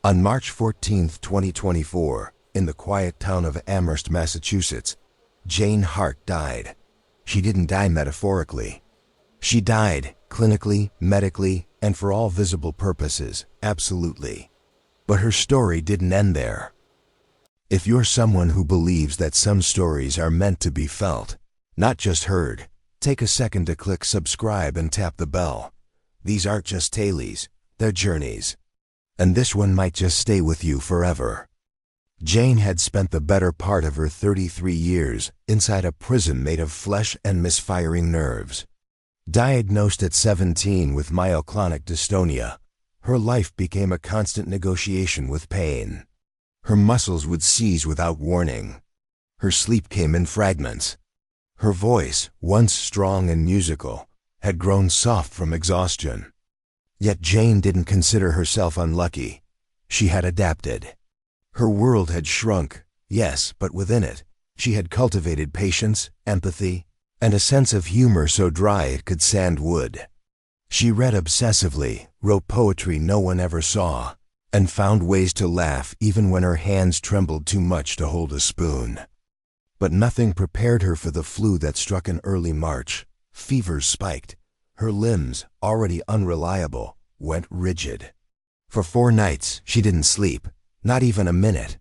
On March 14, 2024, in the quiet town of Amherst, Massachusetts, Jane Hart died. She didn't die metaphorically. She died clinically, medically, and for all visible purposes, absolutely. But her story didn't end there. If you're someone who believes that some stories are meant to be felt, not just heard, take a second to click subscribe and tap the bell. These aren't just tales, they're journeys. And this one might just stay with you forever. Jane had spent the better part of her 33 years inside a prison made of flesh and misfiring nerves. Diagnosed at 17 with myoclonic dystonia, her life became a constant negotiation with pain. Her muscles would seize without warning. Her sleep came in fragments. Her voice, once strong and musical, had grown soft from exhaustion. Yet Jane didn't consider herself unlucky. She had adapted. Her world had shrunk, yes, but within it, she had cultivated patience, empathy, and a sense of humor so dry it could sand wood. She read obsessively, wrote poetry no one ever saw, and found ways to laugh even when her hands trembled too much to hold a spoon. But nothing prepared her for the flu that struck in early March. Fevers spiked. Her limbs, already unreliable, went rigid. For 4 nights, she didn't sleep, not even a minute.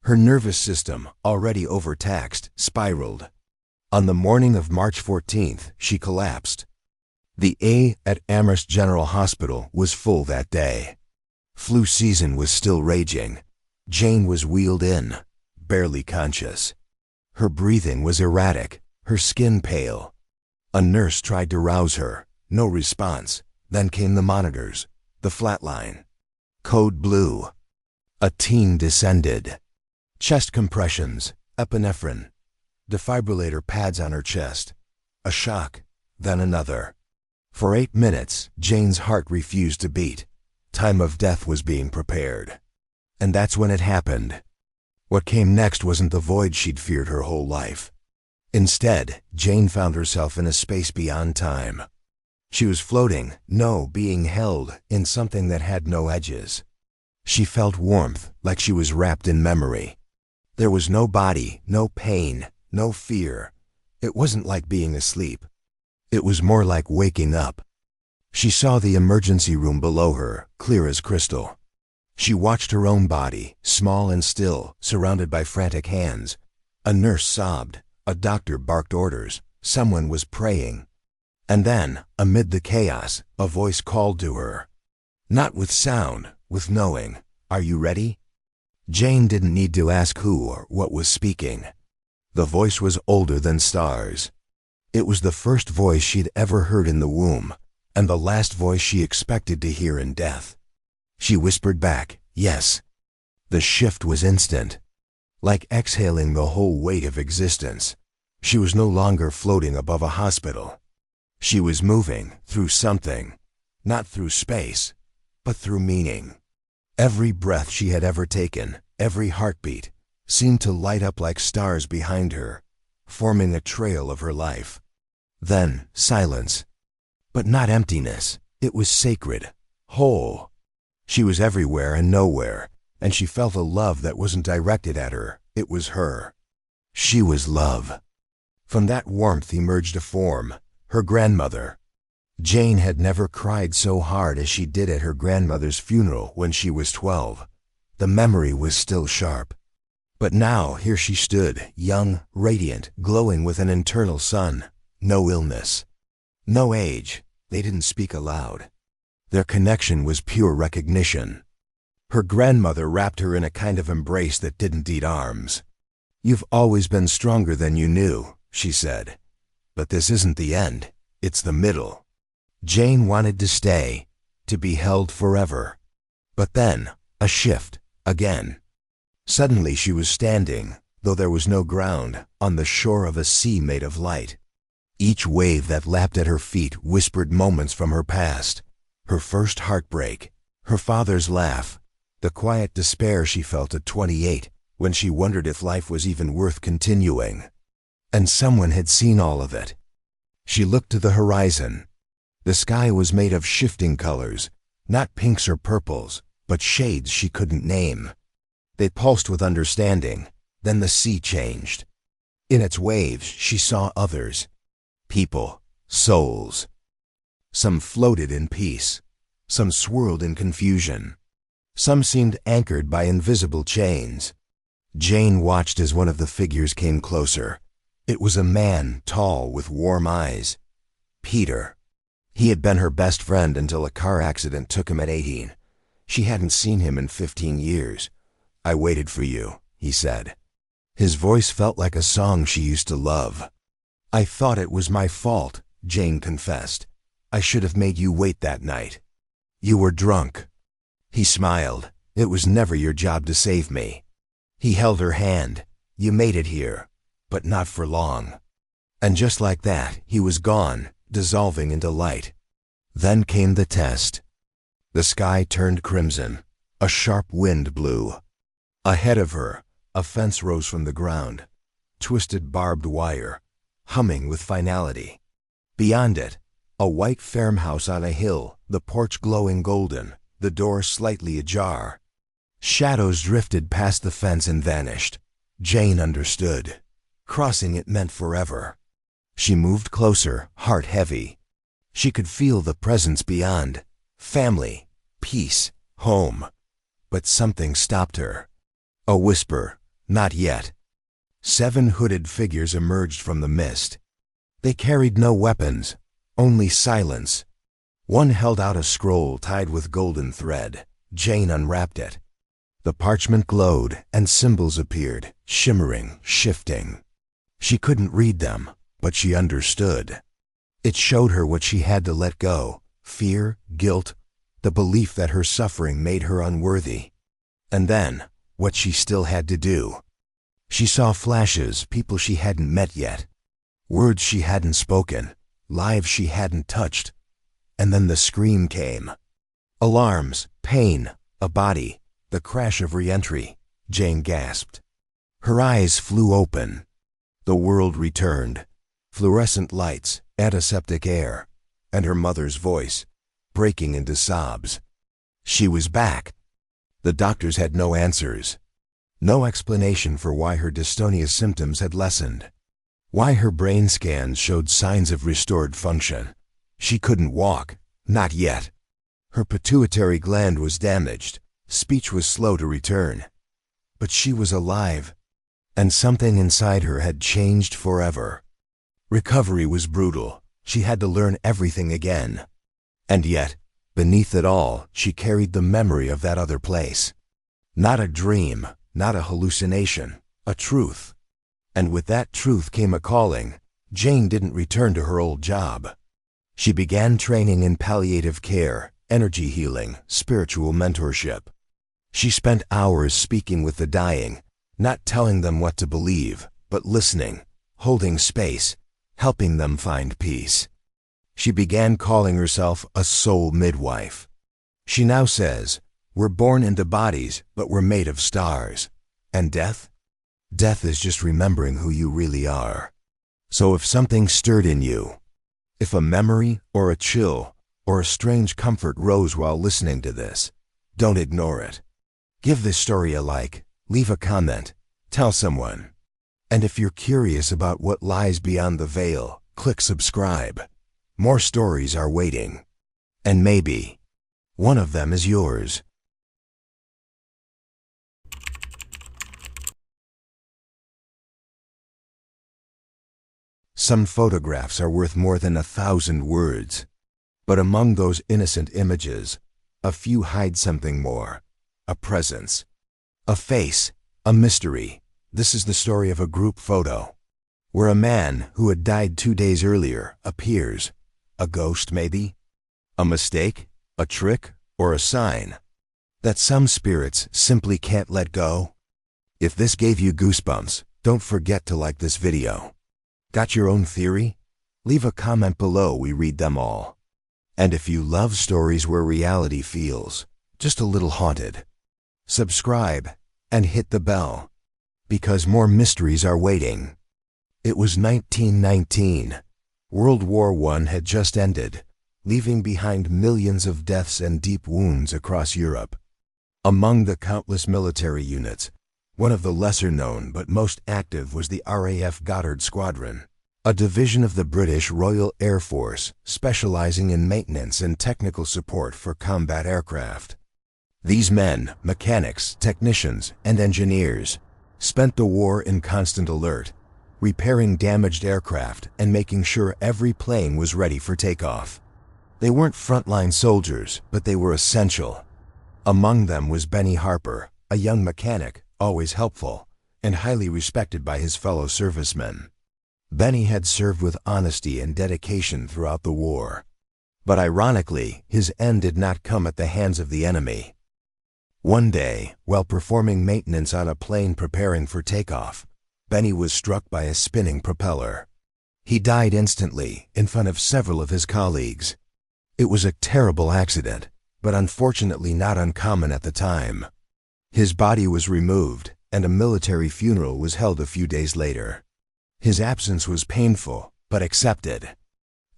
Her nervous system, already overtaxed, spiraled. On the morning of March 14th, she collapsed. The A at Amherst General Hospital was full that day. Flu season was still raging. Jane was wheeled in, barely conscious. Her breathing was erratic, her skin pale. A nurse tried to rouse her. No response. Then came the monitors, the flatline. Code blue. A teen descended. Chest compressions, epinephrine. Defibrillator pads on her chest. A shock, then another. For 8 minutes, Jane's heart refused to beat. Time of death was being prepared. And that's when it happened. What came next wasn't the void she'd feared her whole life. Instead, Jane found herself in a space beyond time. She was floating, being held, in something that had no edges. She felt warmth, like she was wrapped in memory. There was no body, no pain, no fear. It wasn't like being asleep. It was more like waking up. She saw the emergency room below her, clear as crystal. She watched her own body, small and still, surrounded by frantic hands. A nurse sobbed. A doctor barked orders. Someone was praying. And then, amid the chaos, a voice called to her. Not with sound, with knowing. Are you ready? Jane didn't need to ask who or what was speaking. The voice was older than stars. It was the first voice she'd ever heard in the womb, and the last voice she expected to hear in death. She whispered back, yes. The shift was instant. Like exhaling the whole weight of existence. She was no longer floating above a hospital. She was moving through something, not through space, but through meaning. Every breath she had ever taken, every heartbeat, seemed to light up like stars behind her, forming a trail of her life. Then silence. But not emptiness. It was sacred, whole. She was everywhere and nowhere, and she felt a love that wasn't directed at her. It was her. She was love. From that warmth emerged a form. Her grandmother. Jane had never cried so hard as she did at her grandmother's funeral when she was 12. The memory was still sharp. But now here she stood, young, radiant, glowing with an internal sun. No illness. No age. They didn't speak aloud. Their connection was pure recognition. Her grandmother wrapped her in a kind of embrace that didn't need arms. You've always been stronger than you knew, she said. But this isn't the end, it's the middle. Jane wanted to stay, to be held forever. But then, a shift, again. Suddenly she was standing, though there was no ground, on the shore of a sea made of light. Each wave that lapped at her feet whispered moments from her past. Her first heartbreak, her father's laugh, the quiet despair she felt at 28, when she wondered if life was even worth continuing. And someone had seen all of it. She looked to the horizon. The sky was made of shifting colors, not pinks or purples, but shades she couldn't name. They pulsed with understanding. Then the sea changed. In its waves, she saw others. People, souls. Some floated in peace. Some swirled in confusion. Some seemed anchored by invisible chains. Jane watched as one of the figures came closer. It was a man, tall, with warm eyes. Peter. He had been her best friend until a car accident took him at 18. She hadn't seen him in 15 years. "I waited for you," he said. His voice felt like a song she used to love. "I thought it was my fault," Jane confessed. "I should have made you wait that night. You were drunk." He smiled. "It was never your job to save me." He held her hand. "You made it here, but not for long." And just like that, he was gone, dissolving into light. Then came the test. The sky turned crimson. A sharp wind blew. Ahead of her, a fence rose from the ground, twisted barbed wire, humming with finality. Beyond it, a white farmhouse on a hill, the porch glowing golden, the door slightly ajar. Shadows drifted past the fence and vanished. Jane understood. Crossing it meant forever. She moved closer, heart heavy. She could feel the presence beyond. Family, peace, home. But something stopped her. A whisper, "Not yet." 7 hooded figures emerged from the mist. They carried no weapons, only silence. One held out a scroll tied with golden thread. Jane unwrapped it. The parchment glowed, and symbols appeared, shimmering, shifting. She couldn't read them, but she understood. It showed her what she had to let go: fear, guilt, the belief that her suffering made her unworthy. And then, what she still had to do. She saw flashes, people she hadn't met yet, words she hadn't spoken, lives she hadn't touched. And then the scream came. Alarms, pain, a body, the crash of re-entry. Jane gasped. Her eyes flew open. The world returned. Fluorescent lights, antiseptic air, and her mother's voice, breaking into sobs. She was back. The doctors had no answers. No explanation for why her dystonia symptoms had lessened. Why her brain scans showed signs of restored function. She couldn't walk, not yet. Her pituitary gland was damaged. Speech was slow to return. But she was alive, and something inside her had changed forever. Recovery was brutal. She had to learn everything again. And yet, beneath it all, she carried the memory of that other place. Not a dream, not a hallucination, a truth. And with that truth came a calling. Jane didn't return to her old job. She began training in palliative care, energy healing, spiritual mentorship. She spent hours speaking with the dying, not telling them what to believe, but listening, holding space, helping them find peace. She began calling herself a soul midwife. She now says, "We're born into bodies, but we're made of stars." And death? Death is just remembering who you really are. So if something stirred in you, if a memory or a chill or a strange comfort rose while listening to this, don't ignore it. Give this story a like, leave a comment, tell someone. And if you're curious about what lies beyond the veil, click subscribe. More stories are waiting. And maybe one of them is yours. Some photographs are worth more than 1,000 words. But among those innocent images, a few hide something more. A presence. A face. A mystery. This is the story of a group photo, where a man who had died 2 days earlier appears. A ghost, maybe? A mistake? A trick? Or a sign that some spirits simply can't let go? If this gave you goosebumps, don't forget to like this video. Got your own theory? Leave a comment below, we read them all. And if you love stories where reality feels just a little haunted, subscribe and hit the bell, because more mysteries are waiting. It was 1919. World War I had just ended, leaving behind millions of deaths and deep wounds across Europe. Among the countless military units, one of the lesser-known but most active was the RAF Goddard Squadron, a division of the British Royal Air Force specializing in maintenance and technical support for combat aircraft. These men, mechanics, technicians, and engineers, spent the war in constant alert, repairing damaged aircraft and making sure every plane was ready for takeoff. They weren't frontline soldiers, but they were essential. Among them was Benny Harper, a young mechanic, always helpful, and highly respected by his fellow servicemen. Benny had served with honesty and dedication throughout the war. But ironically, his end did not come at the hands of the enemy. One day, while performing maintenance on a plane preparing for takeoff, Benny was struck by a spinning propeller. He died instantly in front of several of his colleagues. It was a terrible accident, but unfortunately not uncommon at the time. His body was removed, and a military funeral was held a few days later. His absence was painful, but accepted.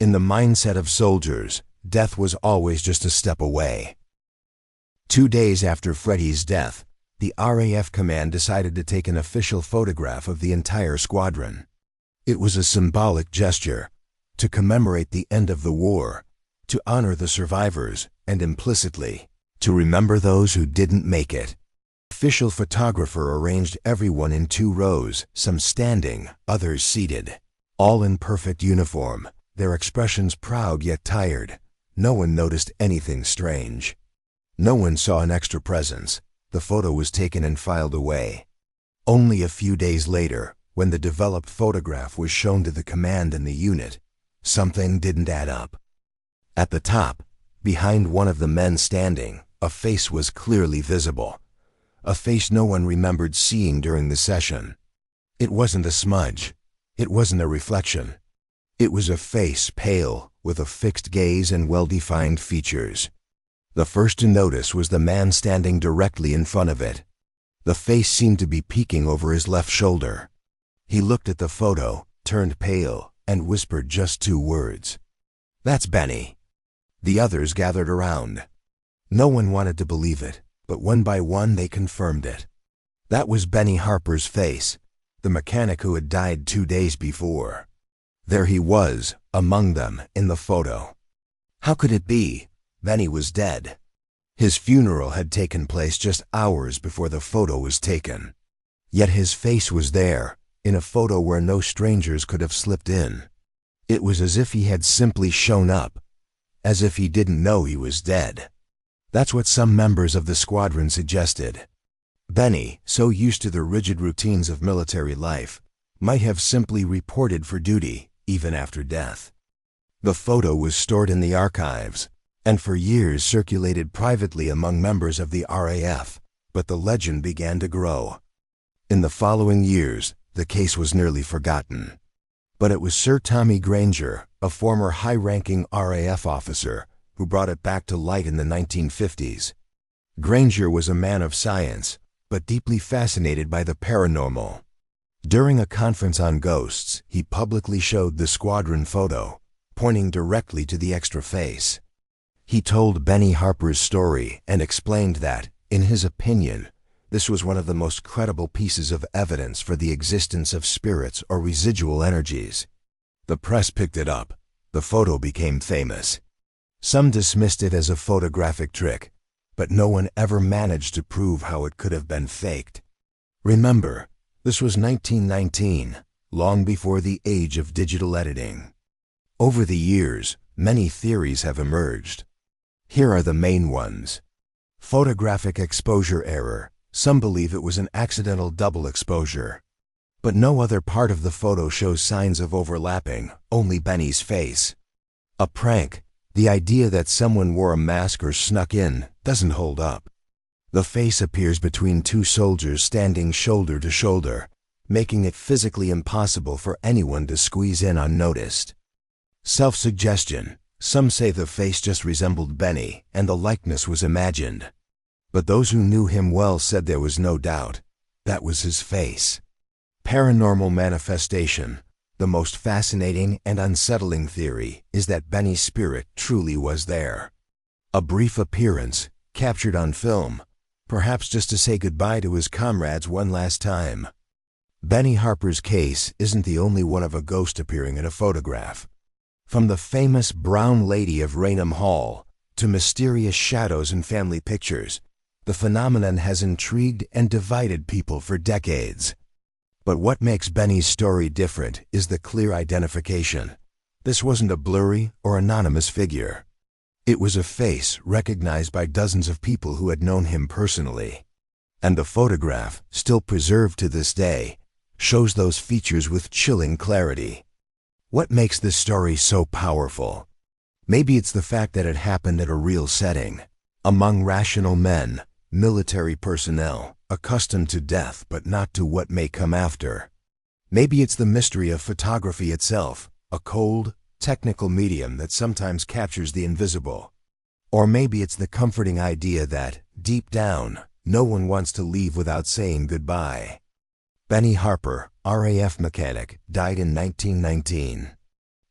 In the mindset of soldiers, death was always just a step away. 2 days after Freddie's death, the RAF command decided to take an official photograph of the entire squadron. It was a symbolic gesture, to commemorate the end of the war, to honor the survivors, and implicitly, to remember those who didn't make it. The official photographer arranged everyone in 2 rows, some standing, others seated, all in perfect uniform, their expressions proud yet tired. No one noticed anything strange. No one saw an extra presence. The photo was taken and filed away. Only a few days later, when the developed photograph was shown to the command and the unit, something didn't add up. At the top, behind one of the men standing, a face was clearly visible. A face no one remembered seeing during the session. It wasn't a smudge. It wasn't a reflection. It was a face pale, with a fixed gaze and well-defined features. The first to notice was the man standing directly in front of it. The face seemed to be peeking over his left shoulder. He looked at the photo, turned pale, and whispered just 2 words. "That's Benny." The others gathered around. No one wanted to believe it, but one by one they confirmed it. That was Benny Harper's face, the mechanic who had died 2 days before. There he was, among them, in the photo. How could it be? Benny was dead. His funeral had taken place just hours before the photo was taken. Yet his face was there, in a photo where no strangers could have slipped in. It was as if he had simply shown up, as if he didn't know he was dead. That's what some members of the squadron suggested. Benny, so used to the rigid routines of military life, might have simply reported for duty, even after death. The photo was stored in the archives, and for years circulated privately among members of the RAF, but the legend began to grow. In the following years, the case was nearly forgotten. But it was Sir Tommy Granger, a former high-ranking RAF officer, who brought it back to light in the 1950s. Granger was a man of science, but deeply fascinated by the paranormal. During a conference on ghosts, he publicly showed the squadron photo, pointing directly to the extra face. He told Benny Harper's story and explained that, in his opinion, this was one of the most credible pieces of evidence for the existence of spirits or residual energies. The press picked it up. The photo became famous. Some dismissed it as a photographic trick, but no one ever managed to prove how it could have been faked. Remember, this was 1919, long before the age of digital editing. Over the years, many theories have emerged. Here are the main ones. Photographic exposure error. Some believe it was an accidental double exposure. But no other part of the photo shows signs of overlapping, only Benny's face. A prank. The idea that someone wore a mask or snuck in doesn't hold up. The face appears between 2 soldiers standing shoulder to shoulder, making it physically impossible for anyone to squeeze in unnoticed. Self-suggestion. Some say the face just resembled Benny and the likeness was imagined. But those who knew him well said there was no doubt. That was his face. Paranormal manifestation. The most fascinating and unsettling theory is that Benny's spirit truly was there. A brief appearance, captured on film, perhaps just to say goodbye to his comrades one last time. Benny Harper's case isn't the only one of a ghost appearing in a photograph. From the famous Brown Lady of Raynham Hall to mysterious shadows in family pictures, the phenomenon has intrigued and divided people for decades. But what makes Benny's story different is the clear identification. This wasn't a blurry or anonymous figure. It was a face recognized by dozens of people who had known him personally. And the photograph, still preserved to this day, shows those features with chilling clarity. What makes this story so powerful? Maybe it's the fact that it happened at a real setting, among rational men, military personnel, accustomed to death but not to what may come after. Maybe it's the mystery of photography itself, a cold, technical medium that sometimes captures the invisible. Or maybe it's the comforting idea that, deep down, no one wants to leave without saying goodbye. Benny Harper, RAF mechanic, died in 1919.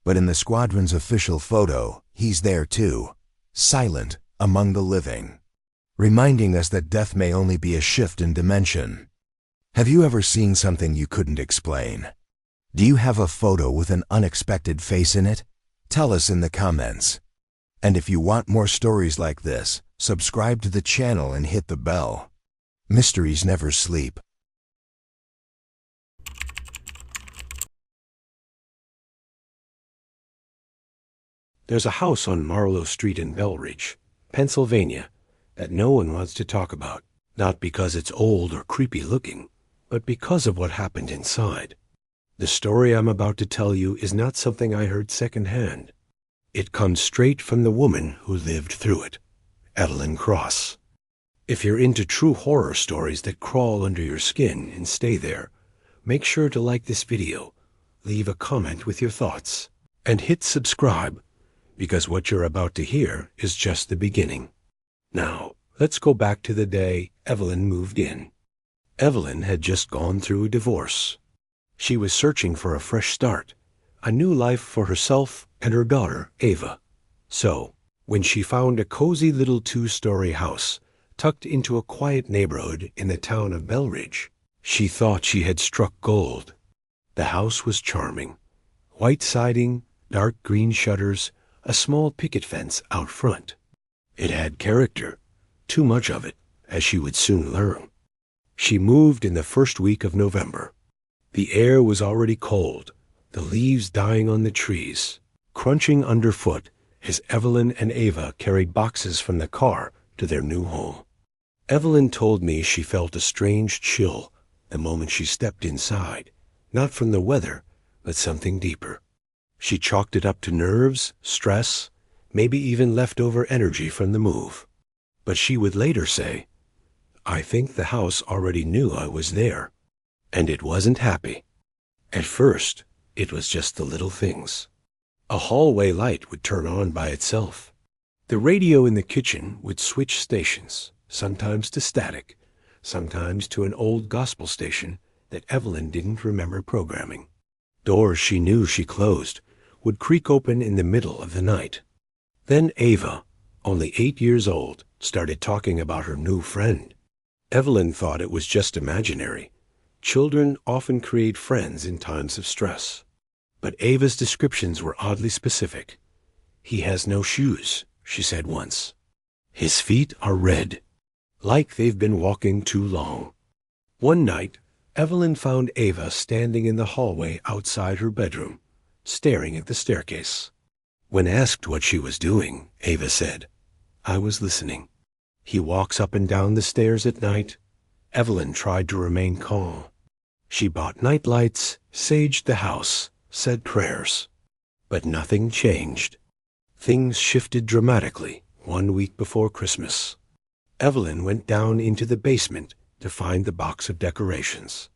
But in the squadron's official photo, he's there too, silent among the living, reminding us that death may only be a shift in dimension. Have you ever seen something you couldn't explain? Do you have a photo with an unexpected face in it? Tell us in the comments. And if you want more stories like this, subscribe to the channel and hit the bell. Mysteries never sleep. There's a house on Marlowe Street in Belridge, Pennsylvania, that no one wants to talk about, not because it's old or creepy looking, but because of what happened inside. The story I'm about to tell you is not something I heard secondhand. It comes straight from the woman who lived through it, Evelyn Cross. If you're into true horror stories that crawl under your skin and stay there, make sure to like this video, leave a comment with your thoughts, and hit subscribe, because what you're about to hear is just the beginning. Now, let's go back to the day Evelyn moved in. Evelyn had just gone through a divorce. She was searching for a fresh start, a new life for herself and her daughter, Ava. So, when she found a cozy little 2-story house tucked into a quiet neighborhood in the town of Belridge, she thought she had struck gold. The house was charming. White siding, dark green shutters, a small picket fence out front. It had character, too much of it, as she would soon learn. She moved in the first week of November. The air was already cold, the leaves dying on the trees, crunching underfoot as Evelyn and Ava carried boxes from the car to their new home. Evelyn told me she felt a strange chill the moment she stepped inside, not from the weather, but something deeper. She chalked it up to nerves, stress, maybe even leftover energy from the move. But she would later say, "I think the house already knew I was there." And it wasn't happy. At first, it was just the little things. A hallway light would turn on by itself. The radio in the kitchen would switch stations, sometimes to static, sometimes to an old gospel station that Evelyn didn't remember programming. Doors she knew she closed would creak open in the middle of the night. Then Ava, only 8 years old, started talking about her new friend. Evelyn thought it was just imaginary. Children often create friends in times of stress. But Ava's descriptions were oddly specific. "He has no shoes," she said once. "His feet are red, like they've been walking too long." One night, Evelyn found Ava standing in the hallway outside her bedroom, staring at the staircase. When asked what she was doing, Ava said, "I was listening. He walks up and down the stairs at night." Evelyn tried to remain calm. She bought night lights, saged the house, said prayers. But nothing changed. Things shifted dramatically 1 week before Christmas. Evelyn went down into the basement to find the box of decorations.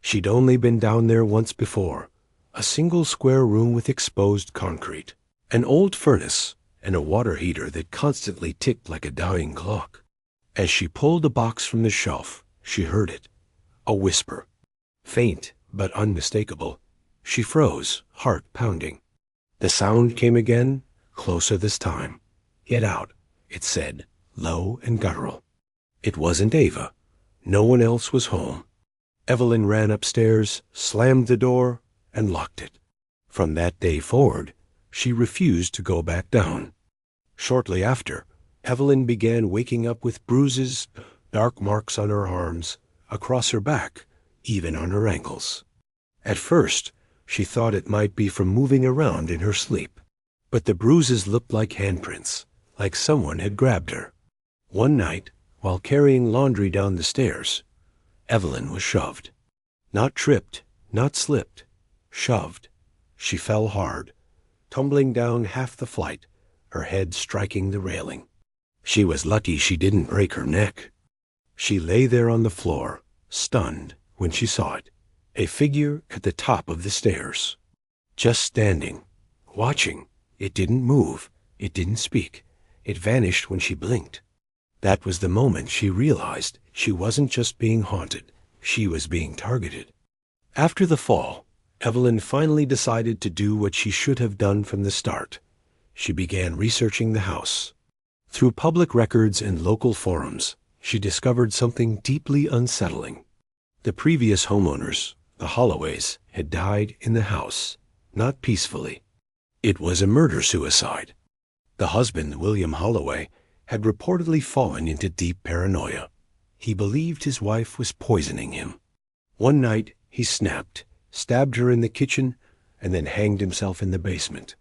She'd only been down there once before, a single square room with exposed concrete, an old furnace, and a water heater that constantly ticked like a dying clock. As she pulled the box from the shelf, she heard it, a whisper, faint but unmistakable. She froze, heart pounding. The sound came again, closer this time. "Get out," it said, low and guttural. It wasn't Ava. No one else was home. Evelyn ran upstairs, slammed the door, and locked it. From that day forward, she refused to go back down. Shortly after, Evelyn began waking up with bruises, dark marks on her arms, across her back, even on her ankles. At first, she thought it might be from moving around in her sleep, but the bruises looked like handprints, like someone had grabbed her. One night, while carrying laundry down the stairs, Evelyn was shoved. Not tripped, not slipped, shoved. She fell hard, tumbling down half the flight, her head striking the railing. She was lucky she didn't break her neck. She lay there on the floor, stunned, when she saw it. A figure at the top of the stairs. Just standing, watching. It didn't move. It didn't speak. It vanished when she blinked. That was the moment she realized she wasn't just being haunted. She was being targeted. After the fall, Evelyn finally decided to do what she should have done from the start. She began researching the house. Through public records and local forums, she discovered something deeply unsettling. The previous homeowners, the Holloways, had died in the house, not peacefully. It was a murder-suicide. The husband, William Holloway, had reportedly fallen into deep paranoia. He believed his wife was poisoning him. One night, he snapped, stabbed her in the kitchen, and then hanged himself in the basement.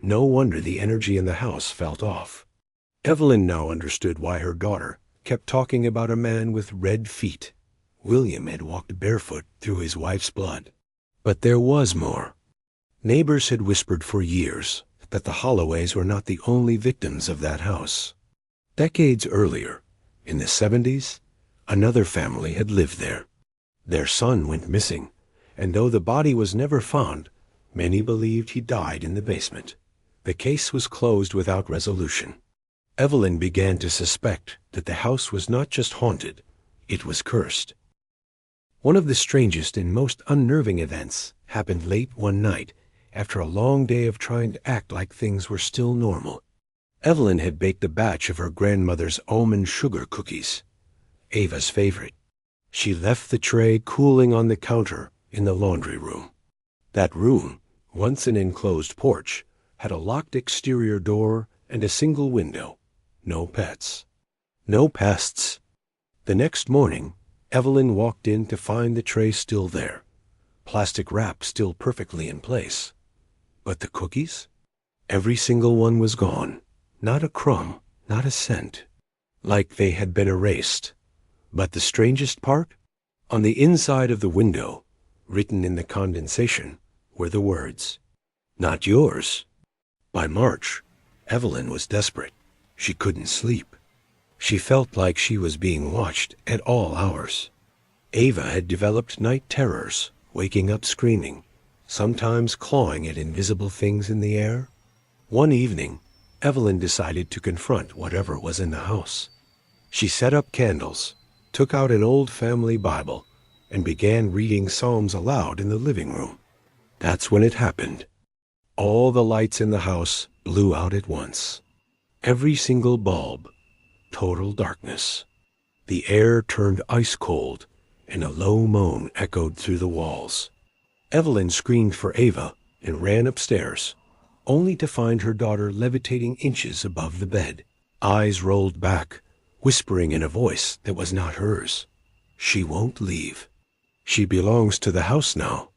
No wonder the energy in the house felt off. Evelyn now understood why her daughter kept talking about a man with red feet. William had walked barefoot through his wife's blood. But there was more. Neighbors had whispered for years that the Holloways were not the only victims of that house. Decades earlier, in the 70s, another family had lived there. Their son went missing, and though the body was never found, many believed he died in the basement. The case was closed without resolution. Evelyn began to suspect that the house was not just haunted, it was cursed. One of the strangest and most unnerving events happened late one night after a long day of trying to act like things were still normal. Evelyn had baked a batch of her grandmother's almond sugar cookies, Ava's favorite. She left the tray cooling on the counter in the laundry room. That room, once an enclosed porch, had a locked exterior door and a single window. No pets. No pests. The next morning, Evelyn walked in to find the tray still there, plastic wrap still perfectly in place. But the cookies? Every single one was gone. Not a crumb, not a cent. Like they had been erased. But the strangest part? On the inside of the window, written in the condensation, were the words, "Not yours." By March, Evelyn was desperate. She couldn't sleep. She felt like she was being watched at all hours. Ava had developed night terrors, waking up screaming, sometimes clawing at invisible things in the air. One evening, Evelyn decided to confront whatever was in the house. She set up candles, took out an old family Bible, and began reading Psalms aloud in the living room. That's when it happened. All the lights in the house blew out at once. Every single bulb. Total darkness. The air turned ice cold, and a low moan echoed through the walls. Evelyn screamed for Ava and ran upstairs, only to find her daughter levitating inches above the bed, eyes rolled back, whispering in a voice that was not hers. "She won't leave. She belongs to the house now."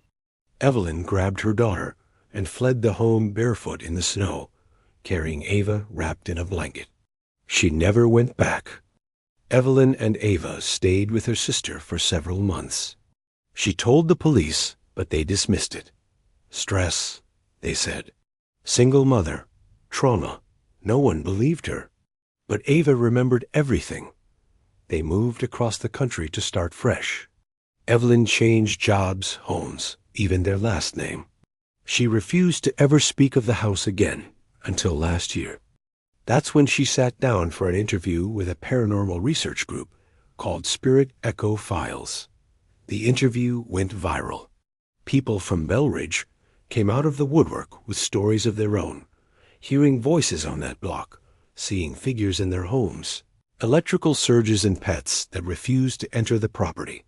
Evelyn grabbed her daughter and fled the home barefoot in the snow, carrying Ava wrapped in a blanket. She never went back. Evelyn and Ava stayed with her sister for several months. She told the police, but they dismissed it. Stress, they said. Single mother. Trauma. No one believed her. But Ava remembered everything. They moved across the country to start fresh. Evelyn changed jobs, homes, even their last name. She refused to ever speak of the house again until last year. That's when she sat down for an interview with a paranormal research group called Spirit Echo Files. The interview went viral. People from Belridge came out of the woodwork with stories of their own, hearing voices on that block, seeing figures in their homes. Electrical surges and pets that refuse to enter the property.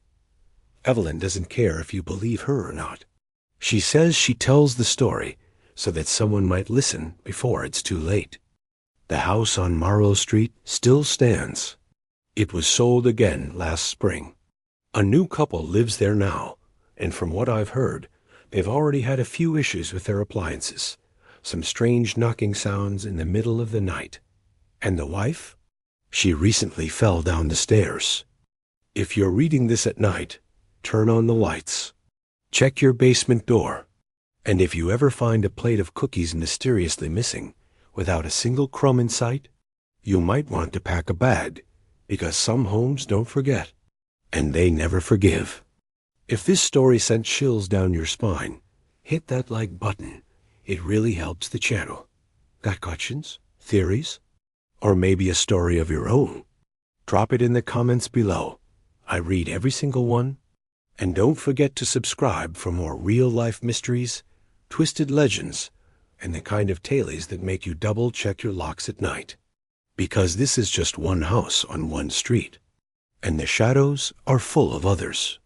Evelyn doesn't care if you believe her or not. She says she tells the story so that someone might listen before it's too late. The house on Marlowe Street still stands. It was sold again last spring. A new couple lives there now, and from what I've heard, they've already had a few issues with their appliances, some strange knocking sounds in the middle of the night. And the wife? She recently fell down the stairs. If you're reading this at night, turn on the lights. Check your basement door. And if you ever find a plate of cookies mysteriously missing, without a single crumb in sight, you might want to pack a bag, because some homes don't forget, and they never forgive. If this story sent chills down your spine, hit that like button. It really helps the channel. Got questions? Theories? Or maybe a story of your own? Drop it in the comments below. I read every single one. And don't forget to subscribe for more real-life mysteries, twisted legends, and the kind of tales that make you double-check your locks at night. Because this is just one house on one street, and the shadows are full of others.